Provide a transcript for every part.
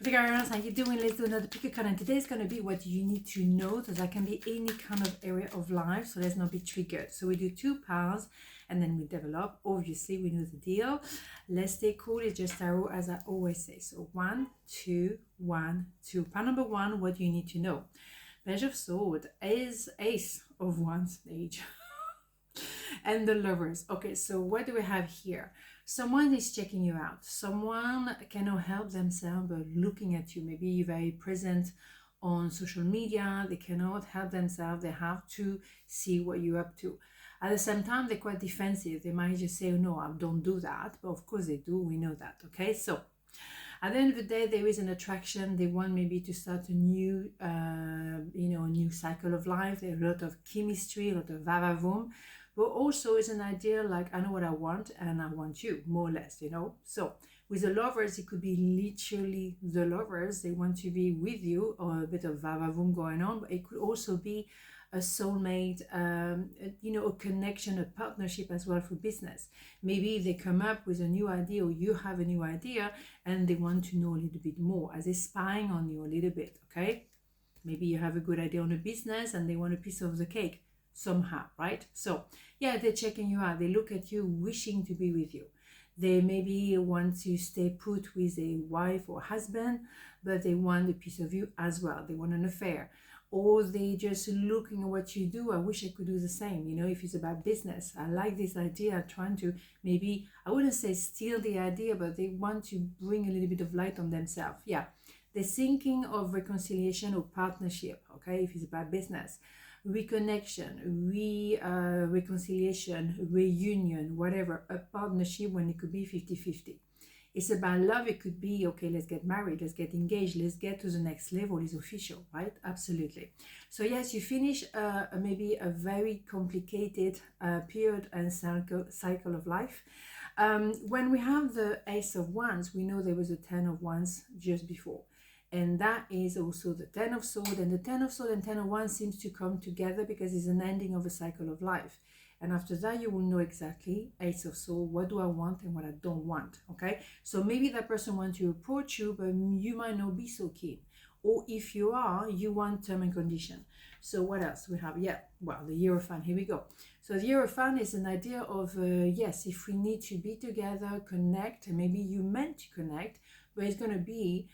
But how you doing? Let's do another pick a card. And today is going to be what you need to know. So that can be any kind of area of life. So let's not be triggered. So we do 2 piles and then we develop. Obviously, we know the deal. Let's stay cool. It's just tarot, as I always say. So 1, 2, 1, 2. Pile number 1, what do you need to know? Page of Swords is Ace of Wands age. And the Lovers. Okay, so what do we have here? Someone is checking you out. Someone cannot help themselves but looking at you. Maybe you're very present on social media. They cannot help themselves. They have to see what you're up to. At the same time, they're quite defensive. They might just say, oh, no, I don't do that. But of course they do. We know that. Okay, so at the end of the day, there is an attraction. They want maybe to start a new, a new cycle of life. There's a lot of chemistry, a lot of va-va-voom. But also it's an idea like, I know what I want and I want you, more or less, So with the Lovers, it could be literally the Lovers. They want to be with you, or a bit of va-va-voom going on. But it could also be a soulmate, a connection, a partnership as well for business. Maybe they come up with a new idea, or you have a new idea and they want to know a little bit more, as they're spying on you a little bit, okay? Maybe you have a good idea on a business and they want a piece of the cake somehow, right? So yeah, they're checking you out. They look at you wishing to be with you. They maybe want to stay put with a wife or husband, but they want a piece of you as well. They want an affair. Or they just looking at what you do. I wish I could do the same. If it's about business, I like this idea, trying to maybe, I wouldn't say steal the idea, but they want to bring a little bit of light on themselves. Yeah, they're thinking of reconciliation or partnership, okay, if it's about business. Reconnection, reconciliation, reunion, whatever, a partnership when it could be 50-50. It's about love. It could be, okay, let's get married, let's get engaged, let's get to the next level. It's official, right? Absolutely. So yes, you finish maybe a very complicated period and cycle of life. When we have the Ace of Wands, we know there was a 10 of Wands just before. And that is also the 10 of Swords. And the 10 of Swords and 10 of Wands seems to come together because it's an ending of a cycle of life. And after that, you will know exactly, Ace of Swords, what do I want and what I don't want, okay? So maybe that person wants to approach you, but you might not be so keen. Or if you are, you want term and condition. So what else we have? Yeah, well, the Hierophant, here we go. So the Hierophant is an idea of, yes, if we need to be together, connect, and maybe you meant to connect, but it's going to be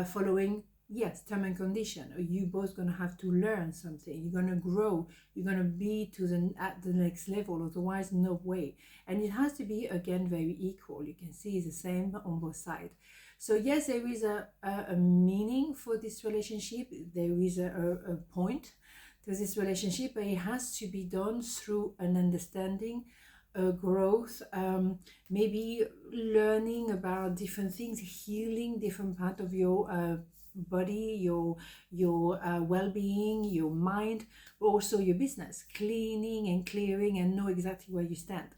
following, yes, term and condition. You both going to have to learn something. You're going to grow. You're going to be at the next level. Otherwise, no way. And it has to be, again, very equal. You can see it's the same on both sides. So yes, there is a meaning for this relationship. There is a point to this relationship, but it has to be done through an understanding, growth, maybe learning about different things, healing different part of your body, your well-being, your mind, but also your business, cleaning and clearing and know exactly where you stand.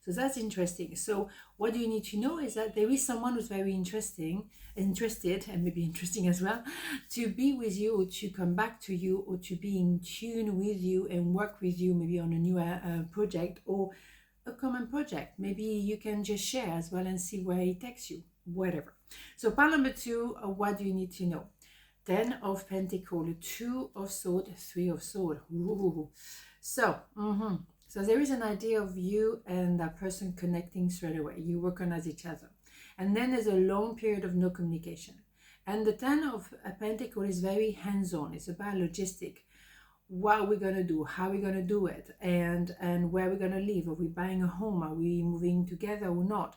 So that's interesting. So what you need to know is that there is someone who's very interested, and maybe interesting as well, to be with you, or to come back to you, or to be in tune with you and work with you, maybe on a new project or a common project. Maybe you can just share as well and see where it takes you, whatever. So pile number 2, what do you need to know? 10 of Pentacles, 2 of Swords, 3 of Swords. Ooh. So there is an idea of you and that person connecting straight away. You recognize each other. And then there's a long period of no communication. And the 10 of Pentacles is very hands-on. It's about logistic. What are we going to do? How are we going to do it? And where are we going to live? Are we buying a home? Are we moving together or not?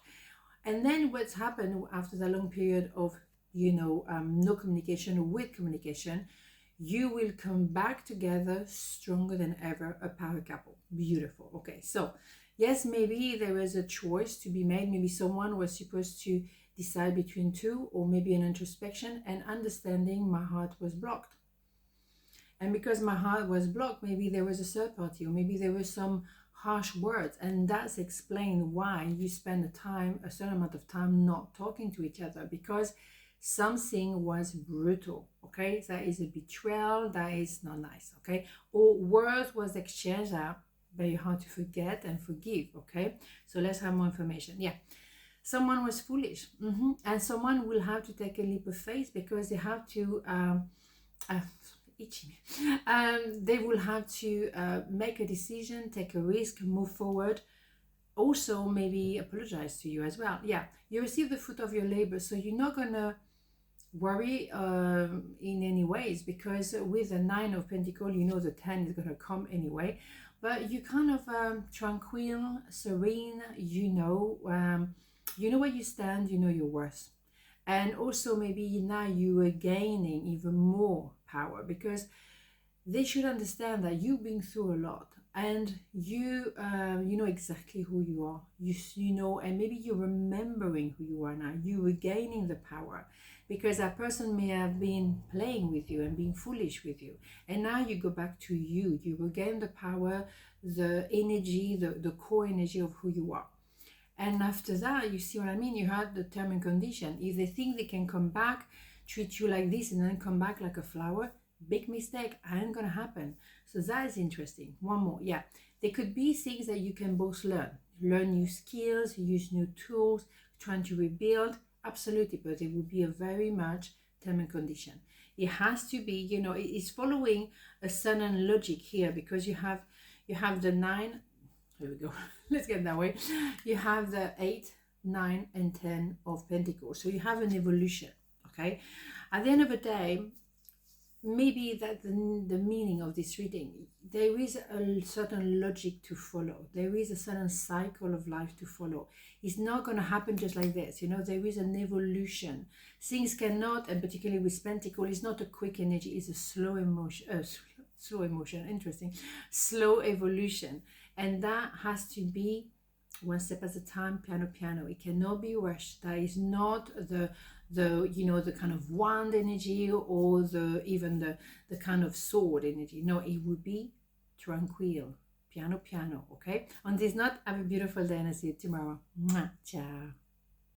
And then what's happened after the long period of, no communication or with communication, you will come back together stronger than ever, a power couple. Beautiful. Okay, so yes, maybe there is a choice to be made. Maybe someone was supposed to decide between two, or maybe an introspection and understanding my heart was blocked. And because my heart was blocked, maybe there was a third party, or maybe there was some harsh words. And that's explained why you spend a certain amount of time not talking to each other, because something was brutal, okay? That is a betrayal, that is not nice, okay? Or words was exchanged, that very hard to forget and forgive, okay? So let's have more information. Yeah. someone was foolish, and someone will have to take a leap of faith because they have to itchy. They will have to make a decision, take a risk, move forward. Also, maybe apologize to you as well. Yeah, you receive the fruit of your labor, so you're not gonna worry in any ways, because with the 9 of Pentacles, you know the 10 is gonna come anyway. But you kind of tranquil, serene. You know where you stand. You know your worth. And also maybe now you are gaining even more power, because they should understand that you've been through a lot, and you know exactly who you are. You know, and maybe you're remembering who you are now. You are gaining the power, because that person may have been playing with you and being foolish with you, and now you go back to you. You regain the power, the energy, the core energy of who you are. And after that, you see what I mean? You had the term and condition. If they think they can come back, treat you like this, and then come back like a flower, big mistake. Ain't gonna happen. So that is interesting. One more. Yeah, there could be things that you can both learn new skills, use new tools, trying to rebuild. Absolutely. But it would be a very much term and condition. It has to be, you know, it's following a certain logic here, because you have the 9. Here we go. Let's get that way. You have the 8, 9, and 10 of Pentacles. So you have an evolution. Okay. At the end of the day, maybe that the meaning of this reading, there is a certain logic to follow. There is a certain cycle of life to follow. It's not going to happen just like this. You know, there is an evolution. Things cannot, and particularly with Pentacle, it's not a quick energy. It's a slow emotion. Interesting. Slow evolution. And that has to be one step at a time, piano. It cannot be rushed. That is not the you know, the kind of wand energy, or even the kind of sword energy. No, it would be tranquil, piano. Okay. On this note, have a beautiful day, and I'll see you tomorrow. Mwah. Ciao.